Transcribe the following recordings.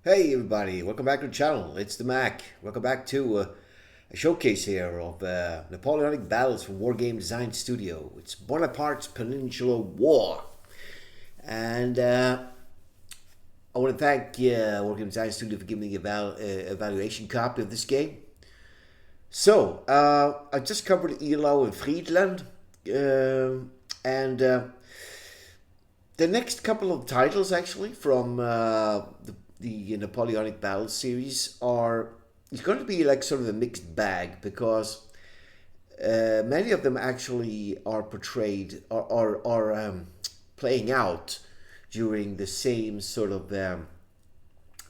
Hey everybody, welcome back to the channel. It's the Mac. Welcome back to a showcase here of Napoleonic battles from Wargame Design Studio. It's Bonaparte's Peninsular War. And I want to thank Wargame Design Studio for giving me a evaluation copy of this game. So, I just covered Elo and Friedland. And the next couple of titles actually from the Napoleonic Battle series are it's going to be like sort of a mixed bag because many of them actually are portrayed are playing out during the same sort of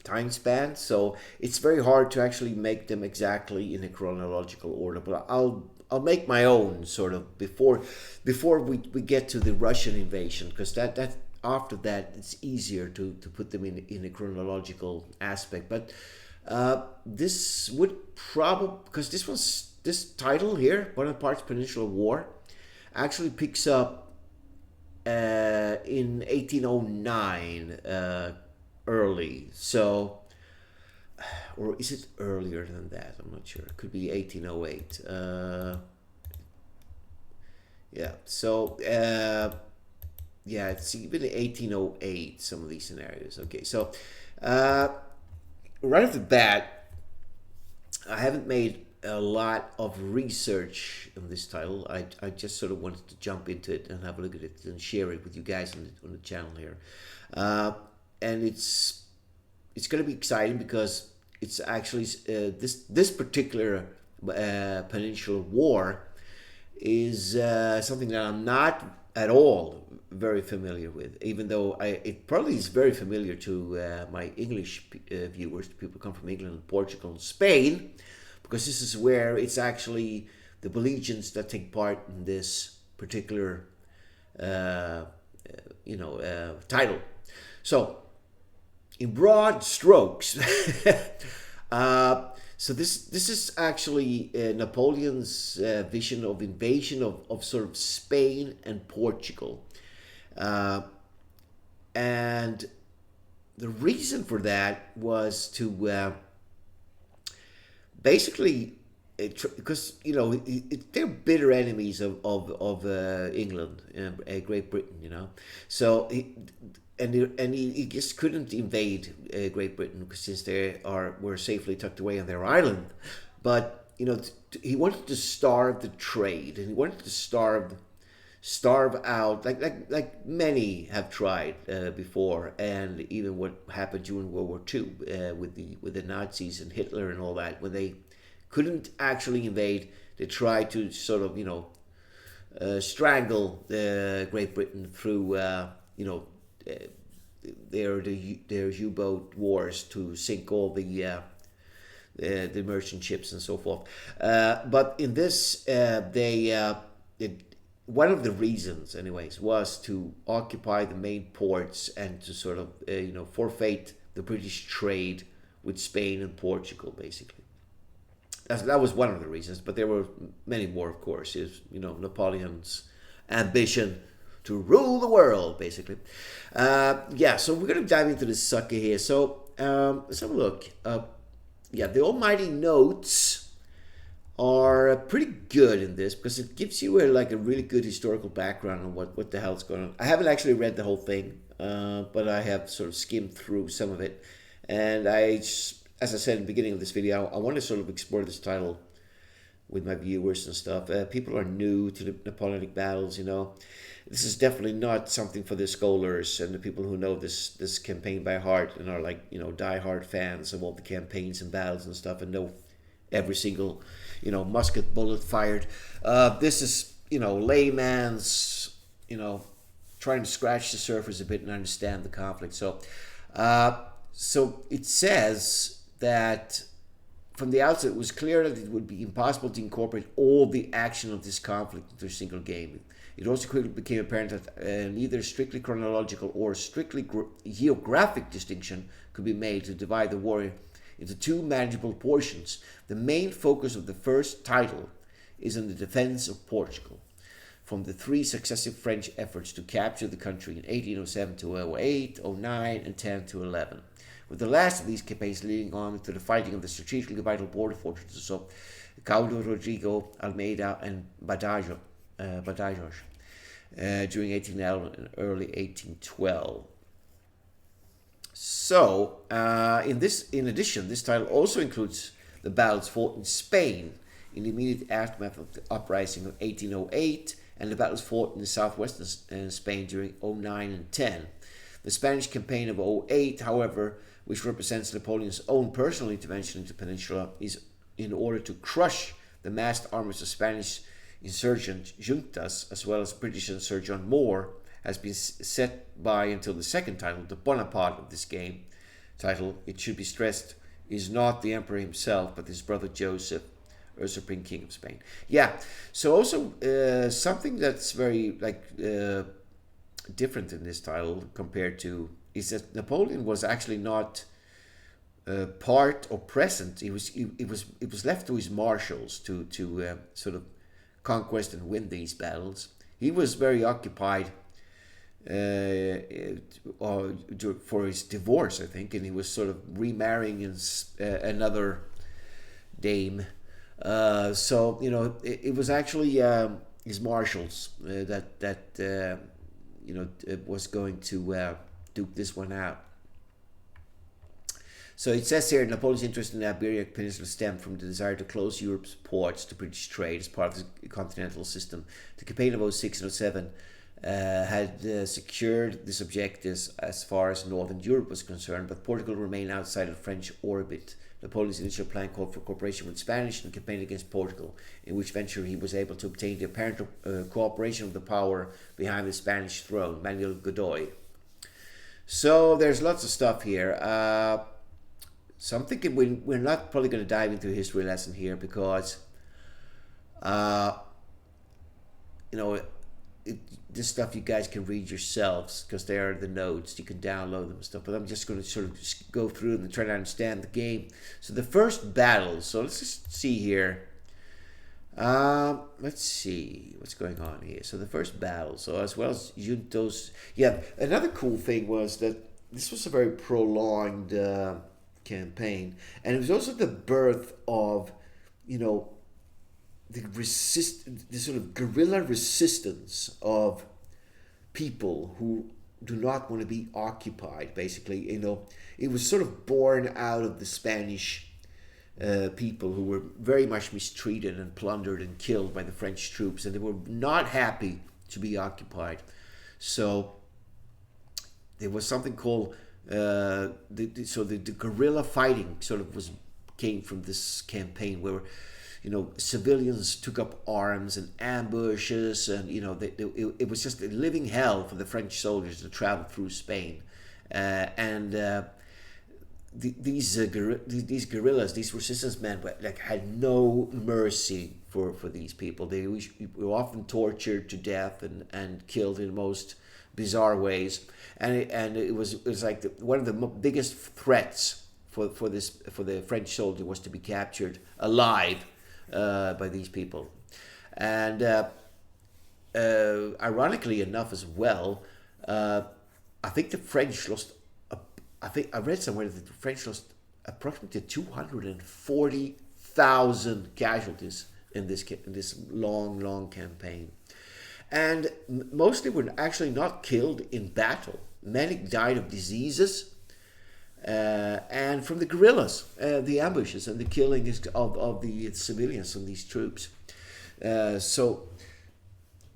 time span. So it's very hard to actually make them exactly in a chronological order. But I'll make my own sort of before we get to the Russian invasion because that after that it's easier to put them in a chronological aspect. But this would probably because this title here, Bonaparte's Peninsular War, actually picks up in 1809 early. So, or is it earlier than that? I'm not sure. It could be 1808. Yeah. So, yeah, it's even 1808. Some of these scenarios. Okay. So, uh, right off the bat, I haven't made a lot of research on this title. I just sort of wanted to jump into it and have a look at it and share it with you guys on the channel here. And it's going to be exciting because it's actually this particular Peninsular War is something that I'm not at all very familiar with, even though it probably is very familiar to my English viewers, people who come from England, Portugal, and Spain, because this is where it's actually the belligerents that take part in this particular, title. So, in broad strokes, so this is actually Napoleon's vision of invasion of sort of Spain and Portugal, and the reason for that was to basically because they're bitter enemies of England and Great Britain, so he just couldn't invade Great Britain because since they were safely tucked away on their island, but he wanted to starve the trade and he wanted to starve out like many have tried before, and even what happened during World War II with the Nazis and Hitler and all that. When they couldn't actually invade, they tried to sort of strangle Great Britain through their U-boat wars to sink all the merchant ships and so forth. But in this, one of the reasons, anyways, was to occupy the main ports and to sort of forfeit the British trade with Spain and Portugal, basically. That was one of the reasons, but there were many more, of course. Is Napoleon's ambition to rule the world, basically. Yeah, so we're gonna dive into this sucker here. So let's have a look. Yeah, the almighty notes are pretty good in this because it gives you a really good historical background on what the hell's going on. I haven't actually read the whole thing, but I have sort of skimmed through some of it, and as I said in the beginning of this video, I want to sort of explore this title with my viewers and stuff. People are new to the Napoleonic battles, This is definitely not something for the scholars and the people who know this campaign by heart and are like, die-hard fans of all the campaigns and battles and stuff and know every single, musket bullet fired. This is, layman's, trying to scratch the surface a bit and understand the conflict. So it says that from the outset, it was clear that it would be impossible to incorporate all the action of this conflict into a single game. It also quickly became apparent that neither strictly chronological or strictly geographic distinction could be made to divide the war into two manageable portions. The main focus of the first title is on the defense of Portugal. from the three successive French efforts to capture the country in 1807 to 08, 09, and 10 to 11, with the last of these campaigns leading on to the fighting of the strategically vital border fortresses of Caudo Rodrigo, Almeida, and Badajoz during 1811 and early 1812. So, in addition, this title also includes the battles fought in Spain in the immediate aftermath of the uprising of 1808, and the battles fought in the southwestern Spain during 09 and 10. The Spanish campaign of 08, however, which represents Napoleon's own personal intervention into Peninsula, is in order to crush the massed armies of Spanish insurgent juntas, as well as British and Sir John Moore, has been set by until the second title, the Bonaparte of this game. Title, it should be stressed, is not the emperor himself, but his brother Joseph, Supreme King of Spain. Yeah, so also something that's very different in this title compared to is that Napoleon was actually not part or present. It was left to his marshals to sort of conquest and win these battles. He was very occupied for his divorce, I think, and he was sort of remarrying another dame. So it was actually his marshals that was going to duke this one out. So it says here, Napoleon's interest in the Iberian Peninsula stemmed from the desire to close Europe's ports to British trade as part of the continental system. The campaign of 06 and 07 had secured this objective as far as Northern Europe was concerned, but Portugal remained outside of French orbit. Napoleon's initial plan called for cooperation with Spanish and campaign against Portugal, in which venture he was able to obtain the apparent cooperation of the power behind the Spanish throne, Manuel Godoy. So there's lots of stuff here. So I'm thinking we're not probably going to dive into a history lesson here because, this stuff you guys can read yourselves because they are the notes. You can download them and stuff. But I'm just going to sort of just go through them and try to understand the game. So the first battle. So let's just see here. Let's see what's going on here. So the first battle. So as well as Juntos. Yeah, another cool thing was that this was a very prolonged campaign, and it was also the birth of, the sort of guerrilla resistance of people who do not want to be occupied. Basically, it was sort of born out of the Spanish people who were very much mistreated and plundered and killed by the French troops, and they were not happy to be occupied. So there was something called the guerrilla fighting sort of came from this campaign where civilians took up arms and ambushes, and it was just a living hell for the French soldiers to travel through Spain, these guerrillas, these resistance men, had no mercy for these people. They were often tortured to death and killed in the most bizarre ways, and it was like one of the biggest threats for the French soldier was to be captured alive by these people. And ironically enough as well, I think the French lost, I think I read somewhere that the French lost approximately 240,000 casualties in this long campaign. And mostly were actually not killed in battle. Many died of diseases and from the guerrillas, the ambushes and the killing of the civilians and these troops. So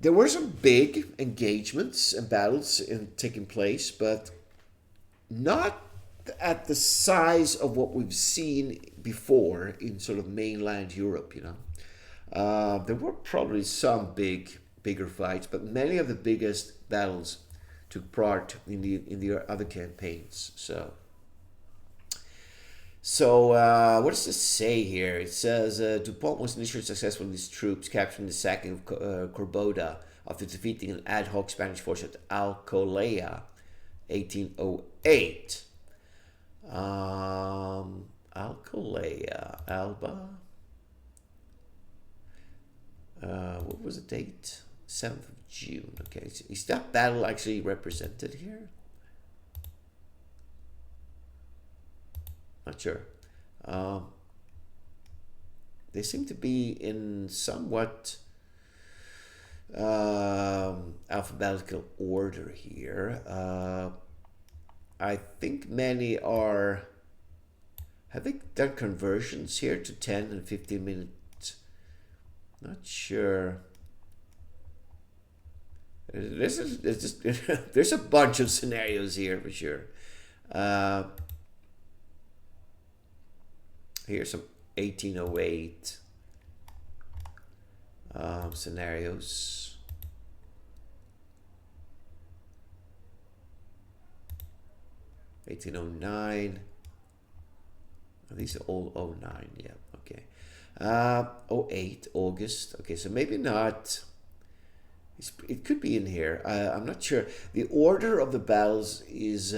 there were some big engagements and battles taking place, but not at the size of what we've seen before in sort of mainland Europe. There were probably some bigger fights, but many of the biggest battles took part in the other campaigns. So what does this say here? It says Dupont was initially successful in his troops capturing the sacking of Corboda after defeating an ad hoc Spanish force at Alcolea, 1808. Alcolea, Alba. What was the date? 7th of June. Okay, is that battle actually represented here? Not sure. They seem to be in somewhat alphabetical order here. I think many are. Have they done conversions here to 10 and 15 minutes? Not sure. There's a bunch of scenarios here for sure. Here's some 1808 scenarios. (1809). These are all 09. Yeah. Okay. 08 August. Okay, so maybe not. It could be in here. I'm not sure. The order of the battles is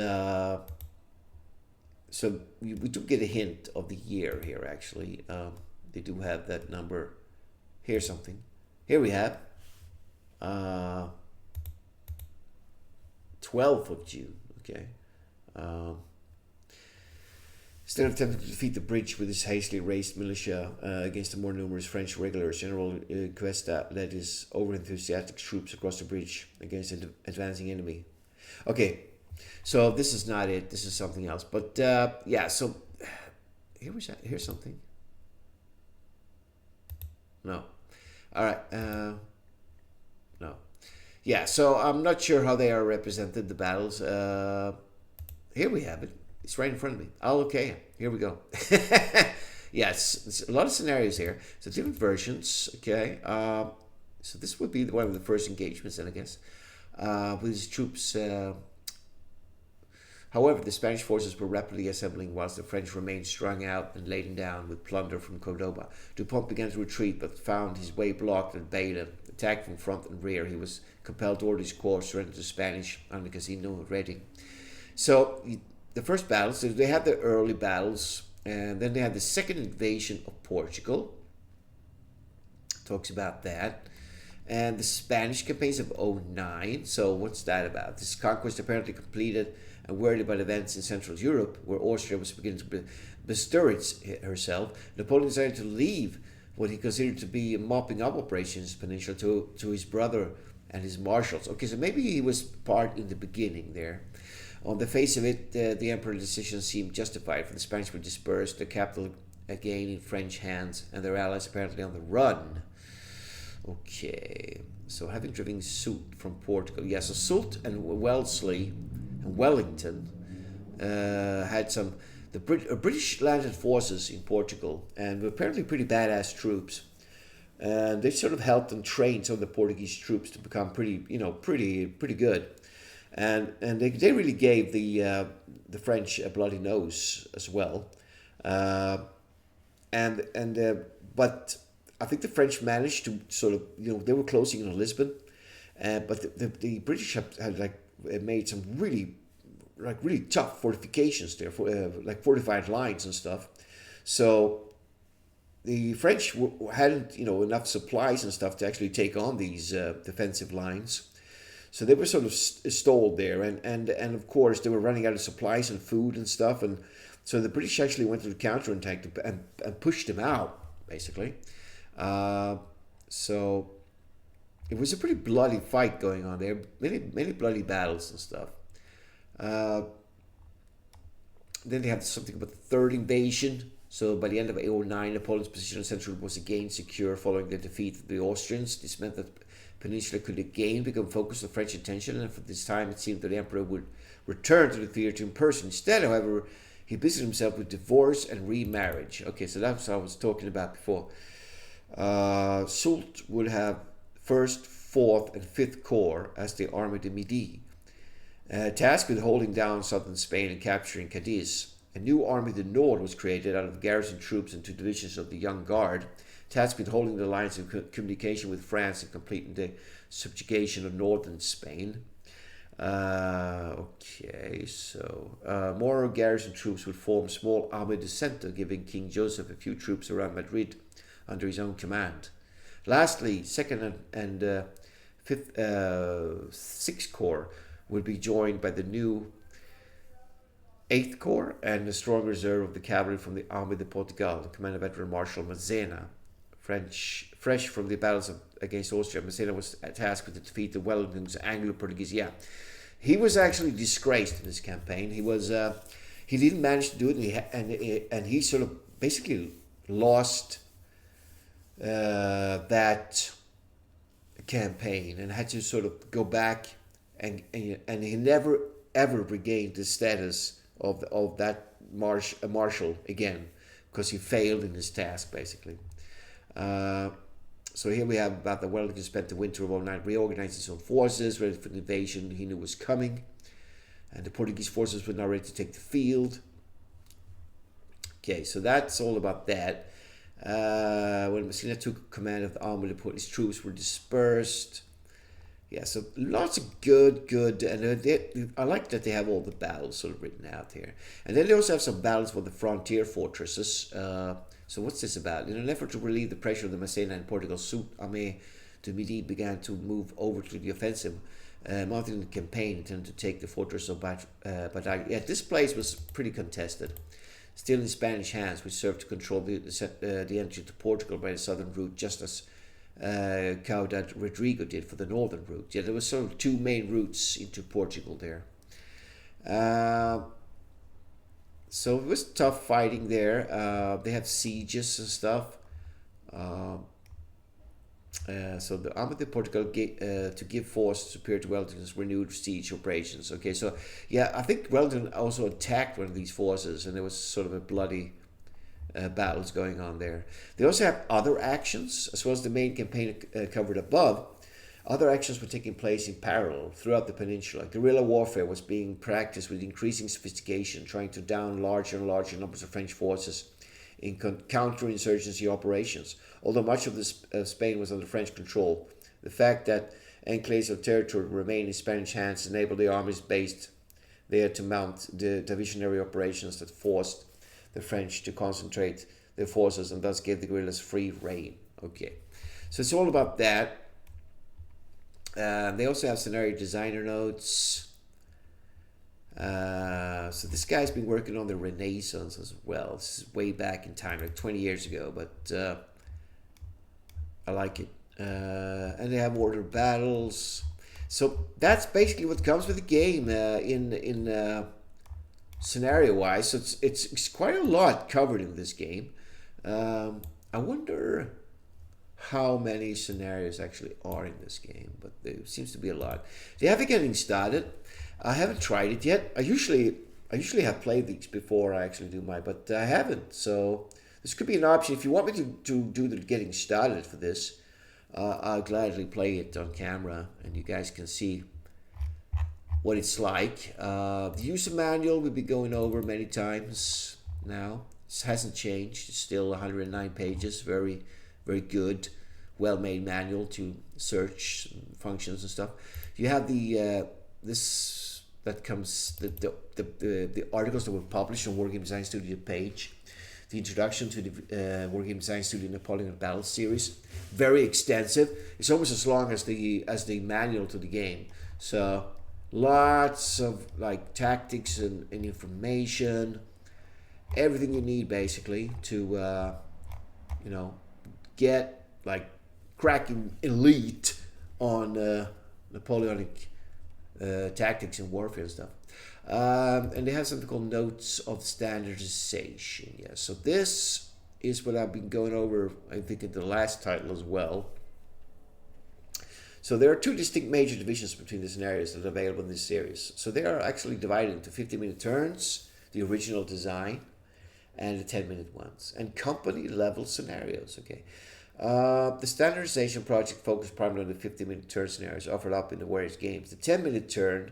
so we do get a hint of the year here. Actually, they do have that number. Here's something. Here we have 12th of June. Okay. Instead of attempting to defeat the bridge with his hastily raised militia against the more numerous French regulars, General Cuesta led his over-enthusiastic troops across the bridge against an advancing enemy. Okay, so this is not it. This is something else. But yeah, so here's something. No. All right. No. Yeah, so I'm not sure how they are represented, the battles. Here we have it. It's right in front of me. Oh, okay. Here we go. Yes, it's a lot of scenarios here. So different versions. Okay. So this would be one of the first engagements, then I guess, with his troops. However, the Spanish forces were rapidly assembling whilst the French remained strung out and laden down with plunder from Cordoba. Dupont began to retreat, but found his way blocked at Baila. Attacked from front and rear, he was compelled to order his corps surrender to the Spanish on the Casino of Reading. So the first battles, so they had the early battles, and then they had the second invasion of Portugal. Talks about that. And the Spanish campaigns of 09. So what's that about? This conquest apparently completed and worried about events in Central Europe, where Austria was beginning to bestir herself. Napoleon decided to leave what he considered to be mopping up operations in Peninsula to his brother and his marshals. Okay, so maybe he was part in the beginning there. On the face of it, the emperor's decision seemed justified, for the Spanish were dispersed, the capital again in French hands, and their allies apparently on the run. Okay, so having driven Soult from Portugal, yeah, so Soult and Wellesley and Wellington had some British landed forces in Portugal, and were apparently pretty badass troops. And they sort of helped and trained some of the Portuguese troops to become pretty good. And they really gave the French a bloody nose as well, but I think the French managed to sort of, they were closing in on Lisbon, but the British had made some really tough fortifications there, like fortified lines and stuff. So the French hadn't enough supplies and stuff to actually take on these defensive lines. So they were sort of stalled there, and of course they were running out of supplies and food and stuff, and so the British actually went to the counterattack and pushed them out, basically. So it was a pretty bloody fight going on there, many bloody battles and stuff. Then they had something about the third invasion. So by the end of 0809, Napoleon's position in Central was again secure following the defeat of the Austrians. This meant that Peninsula could again become focused on French attention, and for this time it seemed that the emperor would return to the theatre in person. Instead, however, he busied himself with divorce and remarriage. Okay, so that's what I was talking about before. Soult would have 1st, 4th, and 5th Corps as the Armée de Midi, tasked with holding down southern Spain and capturing Cadiz. A new Army du Nord was created out of garrison troops and 2 divisions of the Young Guard, tasked with holding the lines of communication with France and completing the subjugation of northern Spain. Okay, so more garrison troops would form small Armée de Centre, giving King Joseph a few troops around Madrid under his own command. Lastly, 2nd and Sixth Corps would be joined by the new Eighth Corps and a strong reserve of the cavalry from the Army de Portugal, commanded by Veteran Marshal Massena. Fresh from the battles against Austria, Massena was tasked with the defeat of Wellington's Anglo-Portuguese. Yeah, he was actually disgraced in this campaign. He didn't manage to do it, and he sort of basically lost that campaign and had to sort of go back, and he never ever regained the status of that marshal again, because he failed in his task basically. So here we have about the Wellington spent the winter of 09 reorganizing his own forces, ready for the invasion he knew was coming, and the Portuguese forces were now ready to take the field. Okay, so that's all about that. When Messina took command of the army, the Portuguese troops were dispersed. Yeah, so lots of good, and I like that they have all the battles sort of written out here. And then they also have some battles for the frontier fortresses. So what's this about? In an effort to relieve the pressure of the Massena and Portugal, Soult Armée de Midi began to move over to the offensive, mounting the campaign intended to take the fortress of Badajoz. Yeah, this place was pretty contested, still in Spanish hands, which served to control the entry to Portugal by the southern route, just as Caudad Rodrigo did for the northern route. Yeah, there were sort of two main routes into Portugal there. So it was tough fighting there. They had sieges and stuff. So the Army of Portugal to give force superior to Wellington's renewed siege operations. Okay, so yeah, I think Wellington also attacked one of these forces, and there was sort of a bloody battles going on there. They also have other actions, as well as the main campaign covered above. Other actions were taking place in parallel throughout the peninsula. Guerrilla warfare was being practiced with increasing sophistication, trying to down larger and larger numbers of French forces in counterinsurgency operations. Although much of Spain was under French control, the fact that enclaves of territory remained in Spanish hands enabled the armies based there to mount the divisionary operations that forced the French to concentrate their forces and thus gave the guerrillas free rein. Okay, so it's all about that. They also have scenario designer notes. So this guy's been working on the Renaissance as well. This is way back in time, like 20 years ago, but I like it. And they have order battles. So that's basically what comes with the game in scenario-wise. So it's quite a lot covered in this game. I wonder how many scenarios actually are in this game, but there seems to be a lot. They have it getting started. I haven't tried it yet. I usually have played these before I actually do mine, but I haven't. So this could be an option. If you want me to do the getting started for this, I'll gladly play it on camera, and you guys can see what it's like. The user manual we'll be going over many times now. This hasn't changed. It's still 109 pages. Very, very good, well-made manual to search functions and stuff. You have the this that comes the articles that were published on Wargame Design Studio page. The introduction to the Wargame Design Studio Napoleonic Battle series, very extensive. It's almost as long as the manual to the game. So lots of like tactics and information, everything you need basically to get like cracking elite on Napoleonic tactics and warfare and stuff. And they have something called Notes of Standardization. Yeah, so this is what I've been going over, I think, in the last title as well. So there are two distinct major divisions between the scenarios that are available in this series. So they are actually divided into 50-minute turns, the original design, and the 10-minute ones, and company-level scenarios. Okay. The standardization project focused primarily on the 50-minute turn scenarios offered up in the various games. The 10-minute turn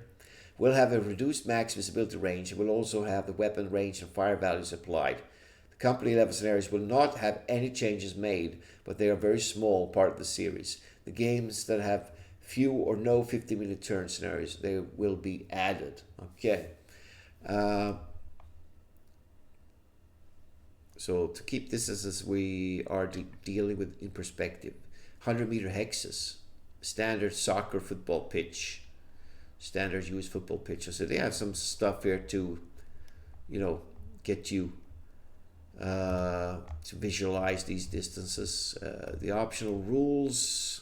will have a reduced max visibility range and will also have the weapon range and fire values applied. The company level scenarios will not have any changes made, but they are a very small part of the series. The games that have few or no 50-minute turn scenarios, they will be added. Okay. So to keep this as we are dealing with in perspective, 100-meter hexes, standard soccer football pitch, standard US football pitch. So they have some stuff here to, get you to visualize these distances. The optional rules.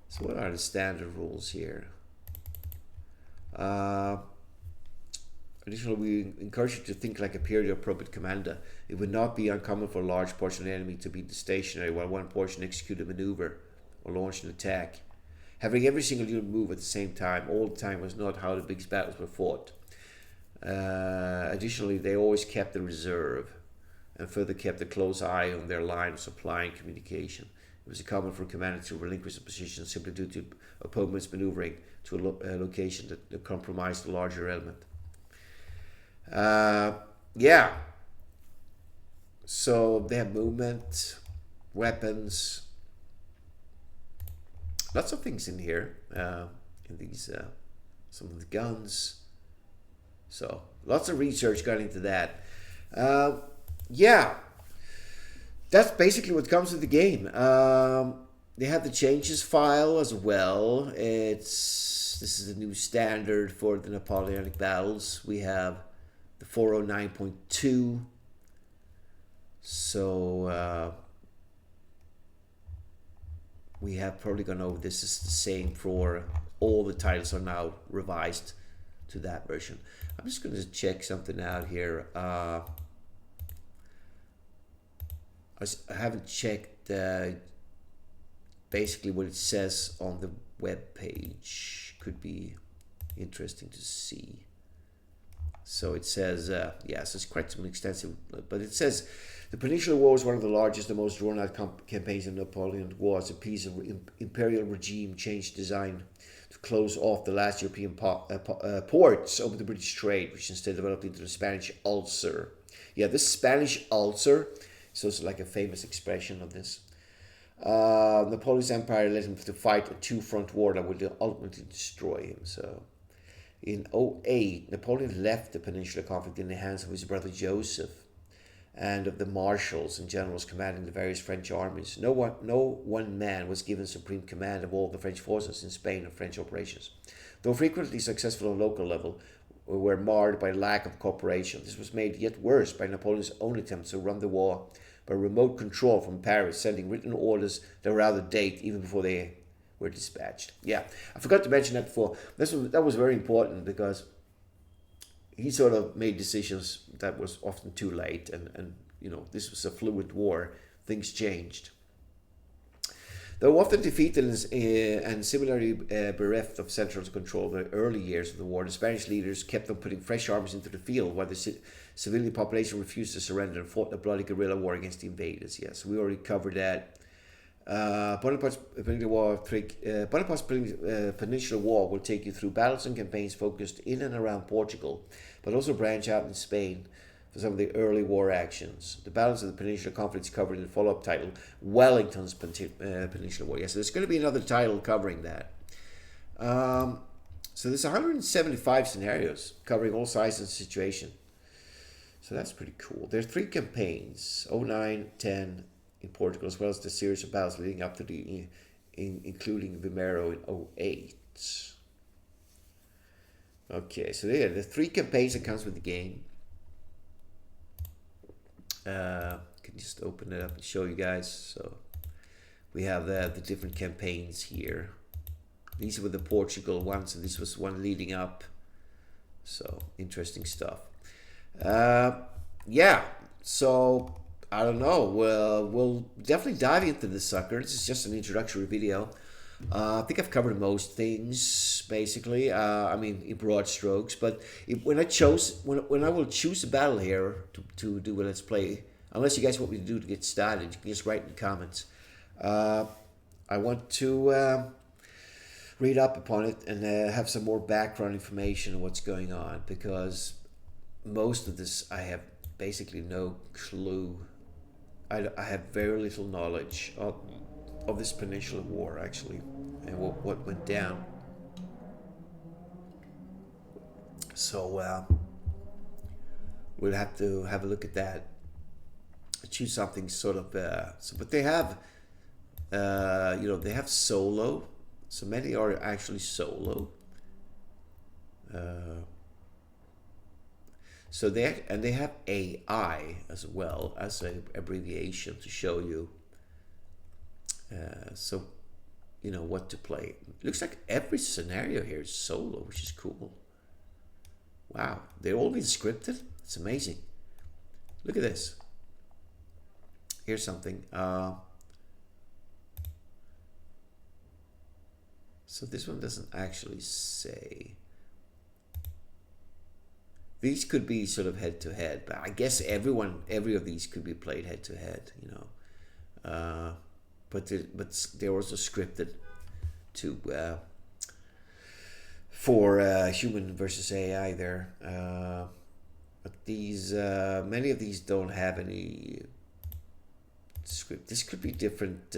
So what are the standard rules here? Additionally, we encourage you to think like a period-appropriate commander. It would not be uncommon for a large portion of the enemy to be stationary while one portion execute a maneuver or launch an attack. Having every single unit move at the same time, all the time, was not how the biggest battles were fought. Additionally, they always kept the reserve and further kept a close eye on their line of supply and communication. It was common for a commander to relinquish a position simply due to opponents maneuvering to a location that compromised the larger element. Yeah. So they have movement, weapons, lots of things in here. In these, some of the guns. So lots of research got into that. Yeah. That's basically what comes with the game. They have the changes file as well. This is the new standard for the Napoleonic battles. We have the 409.2. So we have probably gone over this. Is the same for all the titles are now revised to that version. I'm just going to check something out here. I haven't checked basically what it says on the web page. Could be interesting to see. So it says, yes, it's quite some extensive, but it says the Peninsular War was one of the largest and most drawn-out campaigns in the Napoleonic Wars. A piece of imperial regime change designed to close off the last European ports over the British trade, which instead developed into the Spanish ulcer. Yeah, this Spanish ulcer is also like a famous expression of this. Napoleon's empire led him to fight a two-front war that would ultimately destroy him. So, in 08, Napoleon left the Peninsular conflict in the hands of his brother Joseph and of the marshals and generals commanding the various French armies. No one man was given supreme command of all the French forces in Spain and French operations. Though frequently successful on local level, were marred by lack of cooperation. This was made yet worse by Napoleon's own attempts to run the war by remote control from Paris, sending written orders that were out of date even before they were dispatched. Yeah, I forgot to mention that before. That was very important because he sort of made decisions that was often too late, and this was a fluid war. Things changed. Though often defeated and similarly bereft of central control in the early years of the war, the Spanish leaders kept on putting fresh armies into the field while the civilian population refused to surrender and fought a bloody guerrilla war against the invaders. Yes, we already covered that. Bonaparte's Peninsular War will take you through battles and campaigns focused in and around Portugal, but also branch out in Spain for some of the early war actions. The battles of the Peninsular conflicts covered in the follow-up title, Wellington's Peninsular War. Yes, so there's going to be another title covering that. So there's 175 scenarios covering all sizes and situation. So that's pretty cool. There's 3 campaigns, 09, 10 in Portugal, as well as the series of battles leading up to including Vimero in 08. Okay, so there are the 3 campaigns that comes with the game. Can just open it up and show you guys. So we have the different campaigns here. These were the Portugal ones, and this was one leading up. So interesting stuff. Yeah, so I don't know. We'll definitely dive into this sucker. This is just an introductory video. I think I've covered most things basically. I mean, in broad strokes. But when I will choose a battle here to do a let's play, unless you guys want me to do to get started, you can just write in the comments. I want to read up upon it and have some more background information on what's going on, because most of this I have basically no clue. I have very little knowledge of this Peninsular War, actually, and what went down. So we'll have to have a look at that. Choose something sort of. But they have They have solo, so many are actually solo. Uh, so they have AI as well as a abbreviation to show you. So what to play. Looks like every scenario here is solo, which is cool. Wow, they're all been scripted. It's amazing. Look at this. Here's something. So this one doesn't actually say. These could be sort of head to head, but I guess every of these could be played head to head. But they're also scripted to for human versus AI there. But these many of these don't have any script. This could be different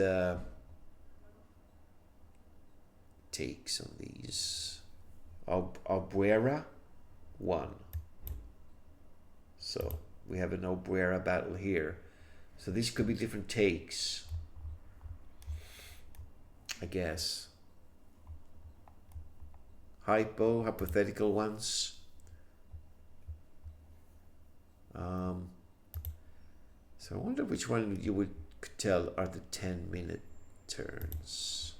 takes on these. Albuera 1. So we have an Albuera battle here. So these could be different takes, I guess. Hypothetical ones. So I wonder which one you could tell are the 10-minute turns.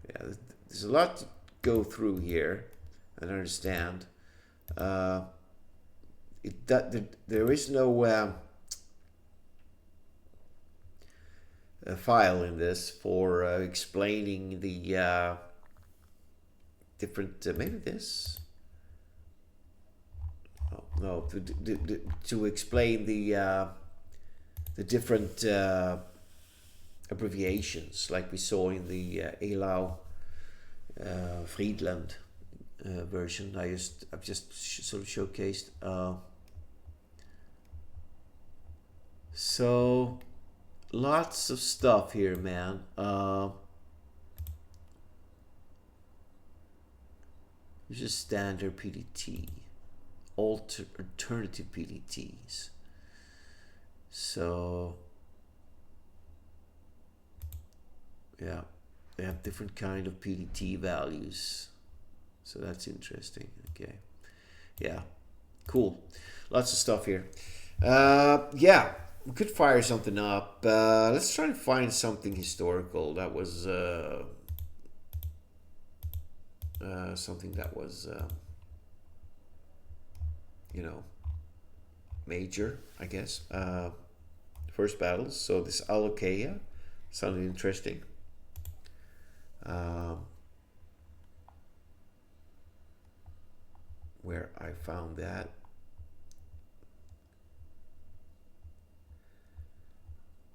Yeah, there's a lot to go through here and understand. There is no a file in this for explaining the different. Maybe this. Oh, no, to explain the different abbreviations, like we saw in the Elau Friedland version. I've just sort of showcased. So lots of stuff here, man. This is standard PDT, alternative PDTs. So yeah, they have different kind of PDT values. So that's interesting. Okay. Yeah. Cool. Lots of stuff here. Yeah. We could fire something up. Let's try and find something historical that was something that was major, I guess. First battles. So this Alokea sounded interesting. Where I found that.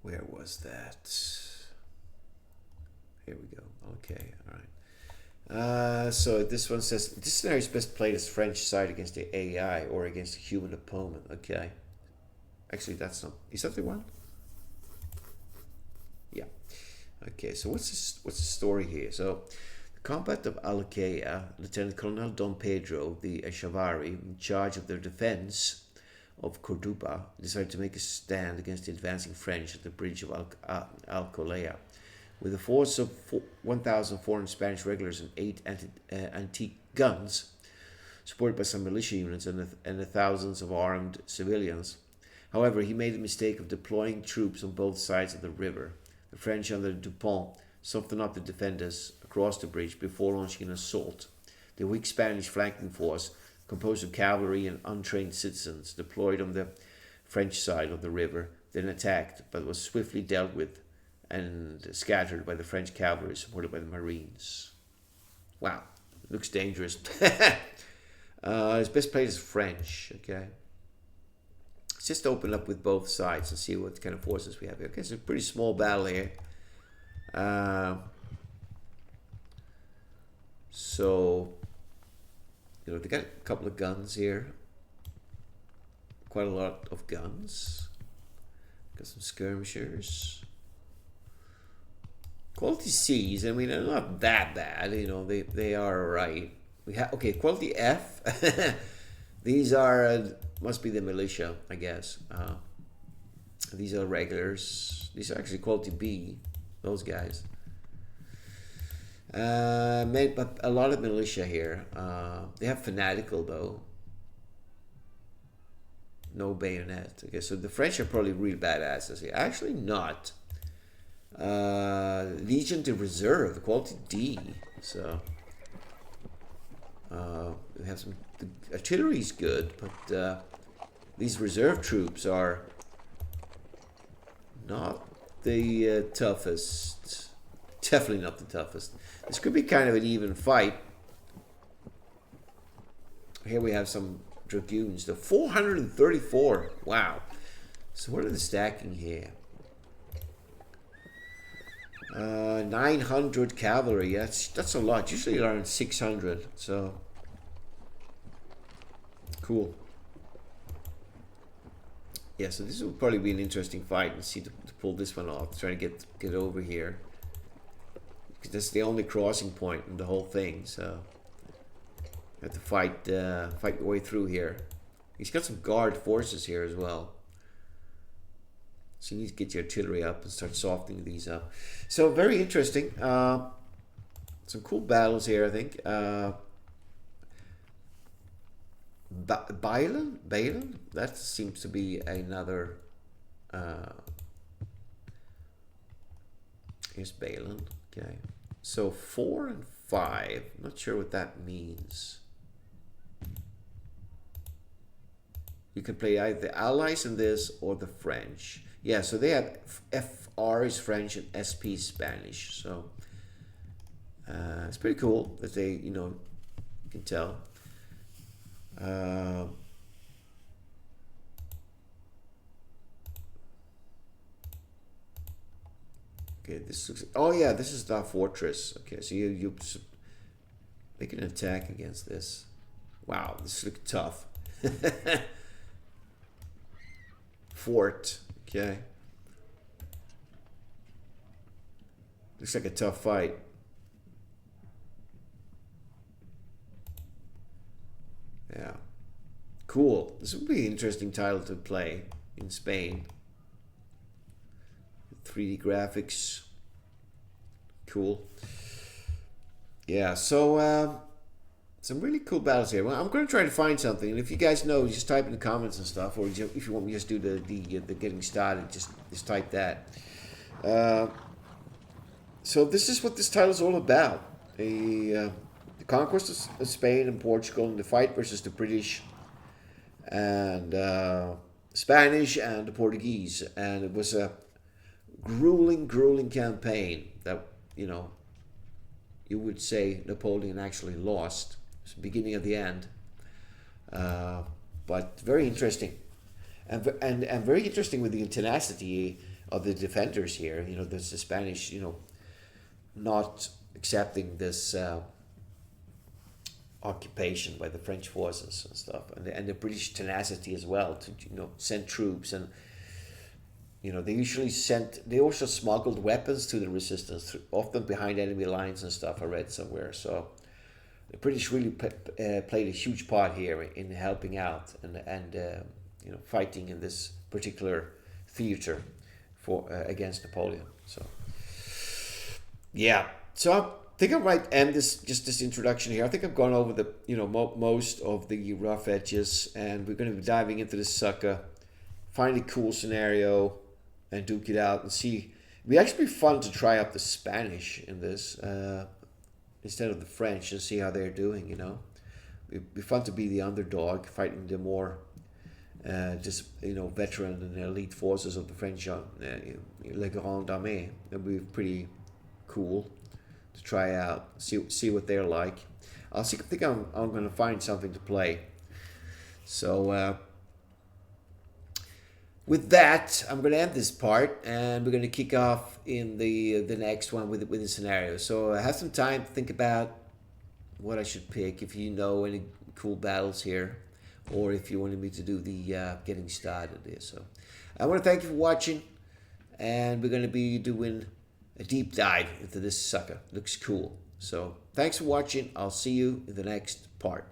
Where was that? Here we go. Okay, all right. So this one says this scenario is best played as French side against the AI or against a human opponent. Okay. Actually, that's not. Is that the one? Yeah. Okay. So what's the story here? So the combat of Alakea, Lieutenant Colonel Don Pedro the Echavarri, in charge of their defense of Corduba, decided to make a stand against the advancing French at the bridge of Alcolea. With a force of 1,400 Spanish regulars and 8 antique guns, supported by some militia units and the thousands of armed civilians. However, he made the mistake of deploying troops on both sides of the river. The French under Dupont softened up the defenders across the bridge before launching an assault. The weak Spanish flanking force, composed of cavalry and untrained citizens, deployed on the French side of the river, then attacked, but was swiftly dealt with and scattered by the French cavalry supported by the Marines. Wow, looks dangerous. It's best played as French, okay? Let's just open up with both sides and see what kind of forces we have here. Okay, it's a pretty small battle here. So, they got a couple of guns here. Quite a lot of guns. Got some skirmishers. Quality C's, I mean, they're not that bad. They are alright. We have quality F. These are must be the militia, I guess. These are regulars. These are actually quality B, those guys. But a lot of militia here. They have fanatical though. No bayonet. Okay, so the French are probably real badasses here. Actually, not. Legion de Reserve, quality D. So we have some. The artillery's good, but these reserve troops are not the toughest. Definitely not the toughest. This could be kind of an even fight. Here we have some dragoons. The 434. Wow. So what are the stacking here? 900 cavalry. That's a lot. Usually around 600. So cool. Yeah. So this will probably be an interesting fight. Let's see to pull this one off. Try to get over here. Because that's the only crossing point in the whole thing. So you have to fight your way through here. He's got some guard forces here as well. So you need to get your artillery up and start softening these up. So very interesting. Some cool battles here, I think. Balen? That seems to be another... here's Balen. Okay. So 4 and 5. Not sure what that means. You can play either the Allies in this or the French. Yeah, so they have FR is French and SP is Spanish. So it's pretty cool that they, you can tell. Okay, this looks. Oh yeah, this is the fortress. Okay, so you make an attack against this. Wow, this looks tough. Fort. Okay. Looks like a tough fight. Yeah. Cool. This would be an interesting title to play in Spain. 3D graphics. Cool. Yeah, so some really cool battles here. Well, I'm going to try to find something, and if you guys know, just type in the comments and stuff, or if you want me to just do the getting started, just type that. So this is what this title is all about: the conquest of Spain and Portugal, and the fight versus the British and Spanish and the Portuguese, and it was a grueling campaign that you would say Napoleon actually lost. It's the beginning of the end, but very interesting, and very interesting with the tenacity of the defenders here. There's the Spanish, not accepting this occupation by the French forces and stuff, and the British tenacity as well to send troops, and they also smuggled weapons to the resistance, often behind enemy lines and stuff. I read somewhere. So the British really played a huge part here in helping out and fighting in this particular theater for against Napoleon. So yeah, so I think I might end this introduction here. I think I've gone over the most of the rough edges, and we're going to be diving into this sucker, find a cool scenario, and duke it out and see. It'd be actually fun to try out the Spanish in this instead of the French and see how they're doing. It'd be fun to be the underdog fighting the more veteran and elite forces of the French, Le Grand Armée. It'd be pretty cool to try out, see what they're like. I think I'm going to find something to play. So with that, I'm going to end this part, and we're going to kick off in the next one with the scenario. So I have some time to think about what I should pick. If you know any cool battles here, or if you wanted me to do the getting started there. So I want to thank you for watching, and we're going to be doing a deep dive into this sucker. Looks cool. So thanks for watching. I'll see you in the next part.